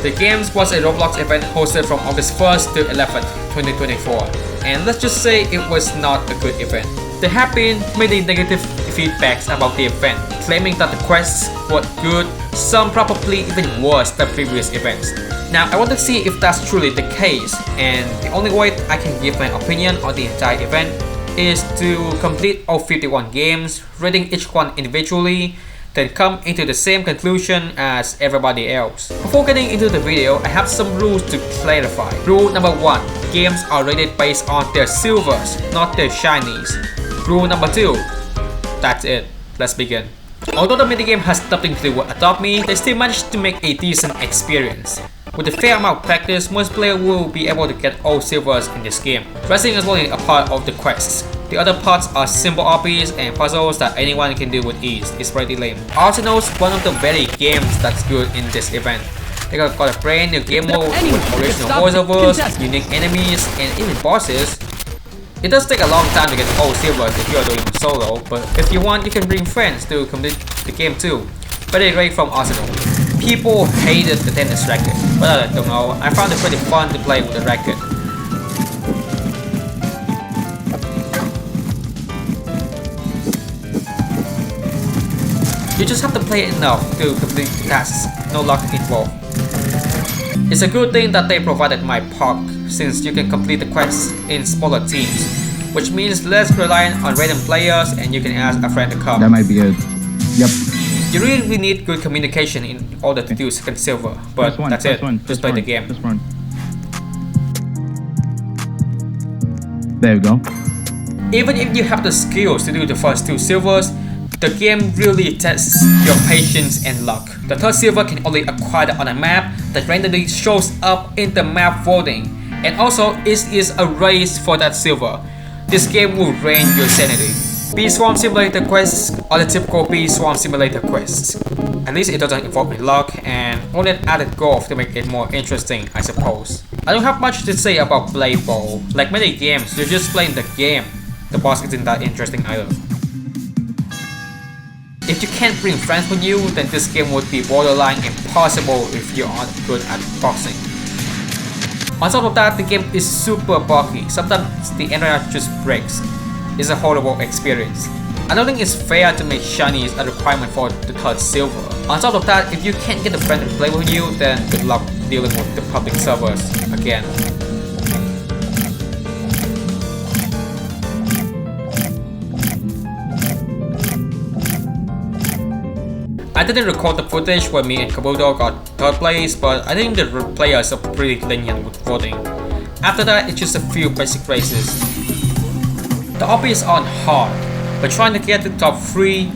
The games was a Roblox event hosted from August 1st to 11th, 2024, and let's just say it was not a good event. There have been many negative feedbacks about the event, claiming that the quests were good, some probably even worse than previous events. Now I want to see if that's truly the case, and the only way I can give my opinion on the entire event is to complete all 51 games, rating each one individually, then come into the same conclusion as everybody else. Before getting into the video, I have some rules to clarify. Rule number 1. Games are rated based on their silvers, not their shinies. Rule number 2. That's it. Let's begin. Although the minigame has nothing to do with Adopt Me, they still managed to make a decent experience. With a fair amount of practice, most players will be able to get all silvers in this game. Racing is only a part of the quests. The other parts are simple RPs and puzzles that anyone can do with ease. It's pretty lame. Arsenal's one of the very games that's good in this event. They got a brand new game mode with original voiceovers, unique enemies, and even bosses. It does take a long time to get all silvers if you are doing solo, but if you want, you can bring friends to complete the game too. Very great from Arsenal. People hated the tennis racket, but I don't know, I found it pretty fun to play with the racket. You just have to play enough to complete the tasks, no luck involved. It's a good thing that they provided my park, since you can complete the quests in smaller teams, which means less reliant on random players and you can ask a friend to come. That might be it. Yep. You really need good communication in order to do second silver, but that's it, just play the game. There you go. Even if you have the skills to do the first 2 silvers, the game really tests your patience and luck. The third silver can only acquire on a map that randomly shows up in the map voting, and also it is a race for that silver. This game will drain your sanity. Bee Swarm Simulator quests are the typical Bee Swarm Simulator quests. At least it doesn't involve any luck and only added golf to make it more interesting, I suppose. I don't have much to say about Volleyball. Like many games, you're just playing the game. The boss isn't that interesting either. If you can't bring friends with you, then this game would be borderline impossible if you aren't good at boxing. On top of that, the game is super buggy. Sometimes the internet just breaks. It's a horrible experience. I don't think it's fair to make Shinies a requirement for the third silver. On top of that, if you can't get a friend to play with you, then good luck dealing with the public servers again. I didn't record the footage where me and Kabuto got 3rd place, but I think the players are pretty lenient with voting. After that, it's just a few basic races. The obbies aren't hard, but trying to get to top 3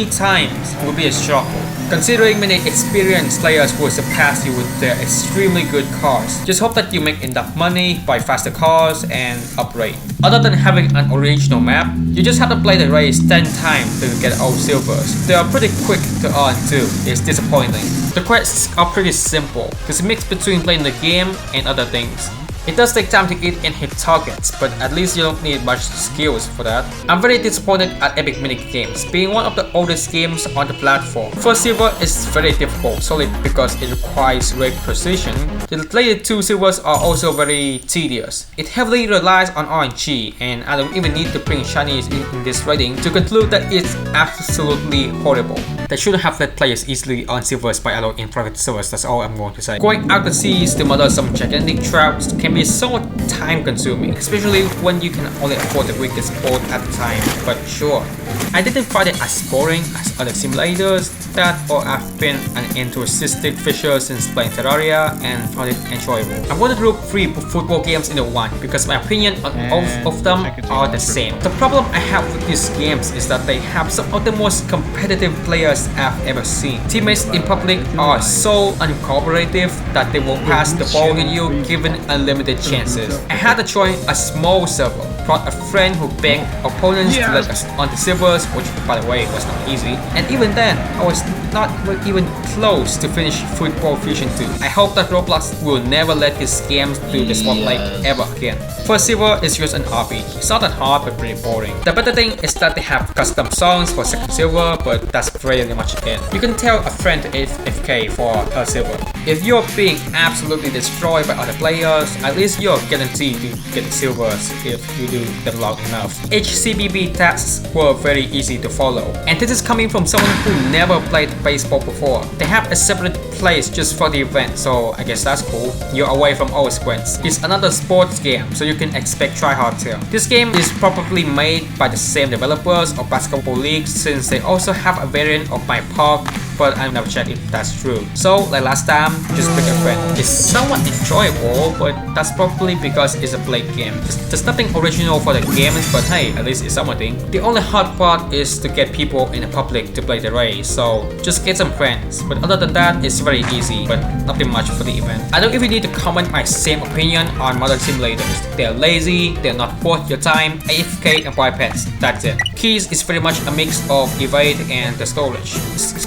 times will be a struggle, considering many experienced players will surpass you with their extremely good cars. Just hope that you make enough money, buy faster cars, and upgrade. Other than having an original map, you just have to play the race 10 times to get all silvers. They are pretty quick to earn too, it's disappointing. The quests are pretty simple, it's a mix between playing the game and other things. It does take time to eat and hit targets, but at least you don't need much skills for that. I'm very disappointed at Epic Minigames, being one of the oldest games on the platform. First silver is very difficult, solely because it requires great precision. The later 2 silvers are also very tedious. It heavily relies on RNG, and I don't even need to bring Shinies in this rating to conclude that it's absolutely horrible. They shouldn't have let players easily earn silvers by allowing in private servers, that's all I'm going to say. Going out the seas to murder some gigantic trout can be somewhat time consuming, especially when you can only afford the weakest boat at the time, but sure. I didn't find it as boring as other simulators that, or I've been an enthusiastic fisher since playing Sonaria and found it enjoyable. I'm going to group 3 football games into one because my opinion on all of them are the same. The problem I have with these games is that they have some of the most competitive players I've ever seen. Teammates in public are so uncooperative that they will pass the ball to you given unlimited chances. I had to join a small server, brought a friend who begged opponents to let us on the servers, which by the way was not easy, and even then I was not even close to finish Futbol Fusion 2. I hope that Roblox will never let these games do the spotlight ever again. First silver is just an RP. It's not that hard but pretty boring. The better thing is that they have custom songs for second silver, but that's really much it. You can tell a friend to AFK for third silver. If you're being absolutely destroyed by other players, at least you're guaranteed to get the silvers if you do them long enough. HCBB tasks were very easy to follow, and this is coming from someone who never played baseball before. They have a separate place just for the event, so I guess that's cool. You're away from all squads. It's another sports game, so you can expect tryhard here. This game is probably made by the same developers of basketball leagues, since they also have a variant of My Park, but I've never checked if that's true. So like last time, just pick a friend. It's somewhat enjoyable, but that's probably because it's a play game. There's nothing original for the games, but hey, at least it's something. The only hard part is to get people in the public to play the race, so just get some friends. But other than that, it's very easy, but nothing much for the event. I don't even need to comment my same opinion on modern simulators. They're lazy, they're not worth your time, AFK and buy pets, that's it. Keys is pretty much a mix of evade and the storage.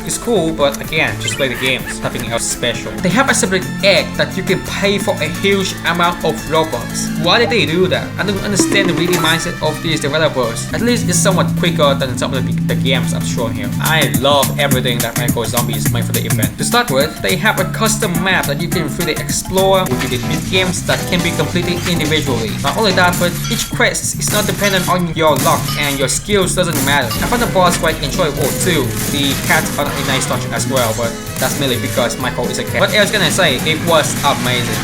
It's cool, but again, just play the games, nothing else special. They have a separate egg that you can pay for a huge amount of robux. Why did they do that? I don't understand the really mindset of these developers. At least it's somewhat quicker than some of the games I've shown here. I love everything that Minecraft Zombies made for the event. To start with, they have a custom map that you can freely explore with the mid-games that can be completed individually. Not only that, but each quest is not dependent on your luck and your skills doesn't matter. I found the boss quite enjoyable too. The cats are a nice touch as well, but that's merely because Michael is a cat. What else can I say? It was amazing.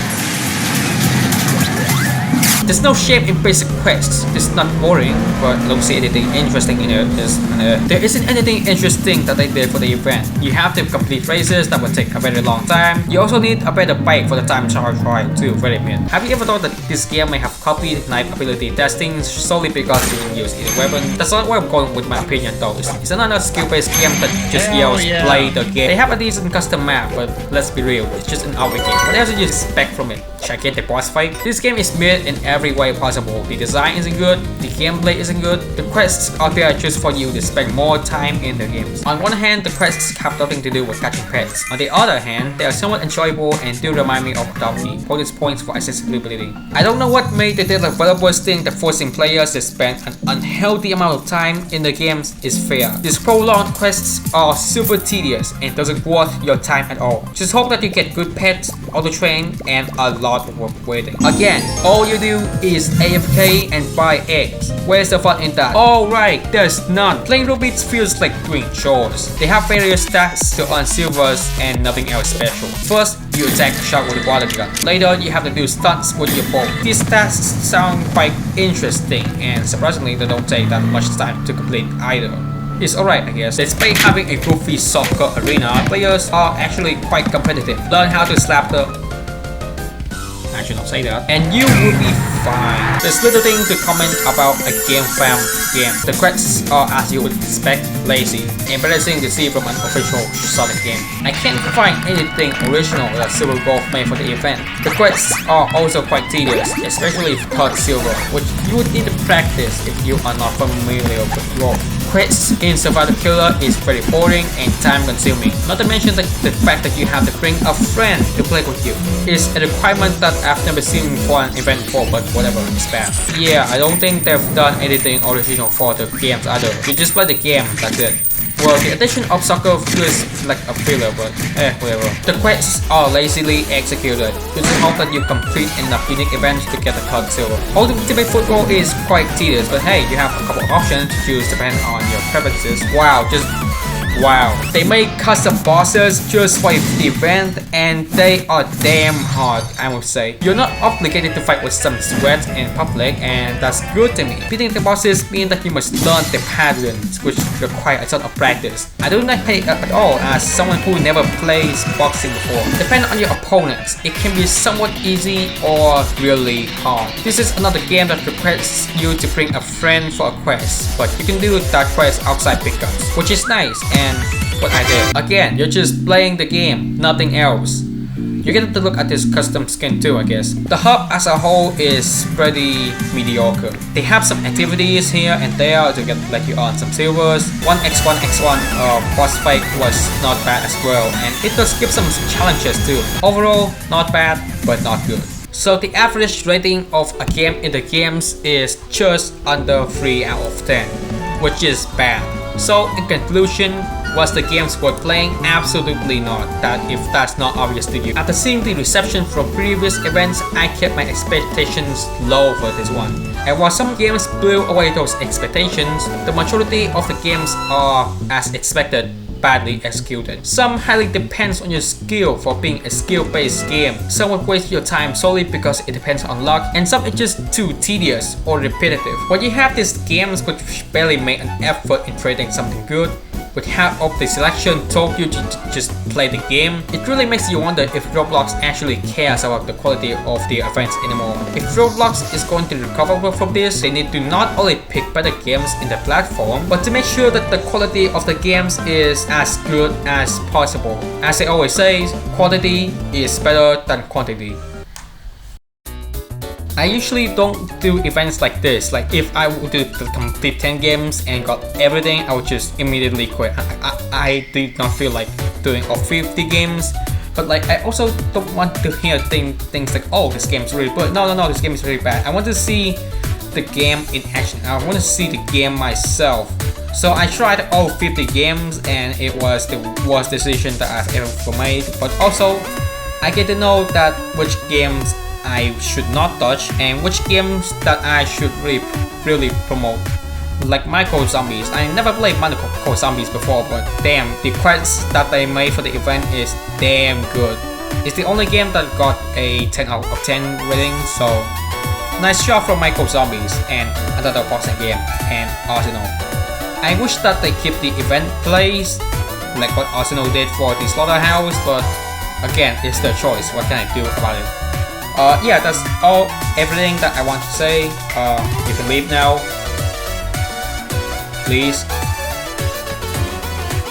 There's no shame in basic quests. It's not boring, but I don't see anything interesting in it. There isn't anything interesting that they did for the event. You have to complete races that will take a very long time. You also need a better bike for the time trial too, very mid. Have you ever thought that this game may have copied knife ability testing solely because you didn't use either weapon? That's not where I'm going with my opinion though. It's another skill-based game that just yells play the game. They have a decent custom map, but let's be real, it's just an RP game. What else did you expect from it? Should I get the boss fight? This game is mid in every way possible. The design isn't good, the gameplay isn't good, the quests are there just for you to spend more time in the games. On one hand, the quests have nothing to do with catching pets. On the other hand, they are somewhat enjoyable and do remind me of Obby. Bonus points for accessibility. I don't know what made the developers think that forcing players to spend an unhealthy amount of time in the games is fair. These prolonged quests are super tedious and doesn't worth your time at all. Just hope that you get good pets, auto-train, and a lot of waiting. Again, all you do is AFK and buy eggs. Where's the fun in that? Alright, there's none. Playing RoBeats feels like doing chores. They have various stats to earn silvers and nothing else special. First, you attack a shark with a water gun. Later, you have to do stunts with your bow. These tasks sound quite interesting, and surprisingly, they don't take that much time to complete either. It's alright, I guess. Despite having a goofy soccer arena, players are actually quite competitive. Learn how to slap the... I should not say that. And you will be fine. There's little thing to comment about a game fam game. The quests are, as you would expect, lazy. Embarrassing to see from an official Sonic game. I can't find anything original that Silver Golf made for the event. The quests are also quite tedious, especially if caught silver, which you would need to practice if you are not familiar with golf. Quests in Survivor Killer is very boring and time consuming. Not to mention the fact that you have to bring a friend to play with you. It's a requirement that I've never seen for an event before, but whatever, it's bad. Yeah, I don't think they've done anything original for the games either. You just play the game, that's it. Well, the addition of soccer feels like a filler, but whatever. The quests are lazily executed. You just hope that you complete enough unique events to get the card silver. Ultimate Football is quite tedious, but hey, you have a couple of options to choose depending on your preferences. Wow, they make custom bosses just for the event, and they are damn hard, I would say. You're not obligated to fight with some sweat in public, and that's good to me. Beating the bosses means that you must learn the patterns, which require a ton of practice. I don't like it at all as someone who never plays boxing before. Depending on your opponents, it can be somewhat easy or really hard. This is another game that requires you to bring a friend for a quest, but you can do that quest outside pickups, which is nice. And what I did. Again, you're just playing the game, nothing else. You get to look at this custom skin too, I guess. The hub as a whole is pretty mediocre. They have some activities here and there to let you earn some silvers. 1x1x1 boss fight was not bad as well, and it does give some challenges too. Overall, not bad, but not good. So the average rating of a game in the games is just under 3 out of 10, which is bad. So in conclusion, Was the games worth playing? Absolutely not, if that's not obvious to you. After seeing the reception from previous events, I kept my expectations low for this one. And while some games blew away those expectations, the majority of the games are, as expected, badly executed. Some highly depends on your skill for being a skill-based game. Some would waste your time solely because it depends on luck, and some it's just too tedious or repetitive. When you have these games which barely make an effort in creating something good, with half of the selection told you to just play the game, it really makes you wonder if Roblox actually cares about the quality of the events anymore. If Roblox is going to recover from this, they need to not only pick better games in the platform, but to make sure that the quality of the games is as good as possible. As they always say, quality is better than quantity. I usually don't do events like this. Like if I would do the complete 10 games and got everything, I would just immediately quit. I did not feel like doing all 50 games. But like I also don't want to hear things like, oh, this game is really good. No, this game is really bad. I want to see the game in action. I want to see the game myself. So I tried all 50 games and it was the worst decision that I've ever made. But also, I get to know that which games I should not touch and which games that I should really promote. Like Micro Zombies. I never played Micro Zombies before, but damn, the quests that they made for the event is damn good. It's the only game that got a 10 out of 10 rating, so nice job from Micro Zombies and another boxing game and Arsenal. I wish that they keep the event plays like what Arsenal did for the Slaughterhouse, but again, it's their choice. What can I do about it? Yeah, that's everything that I want to say. You can leave now, please.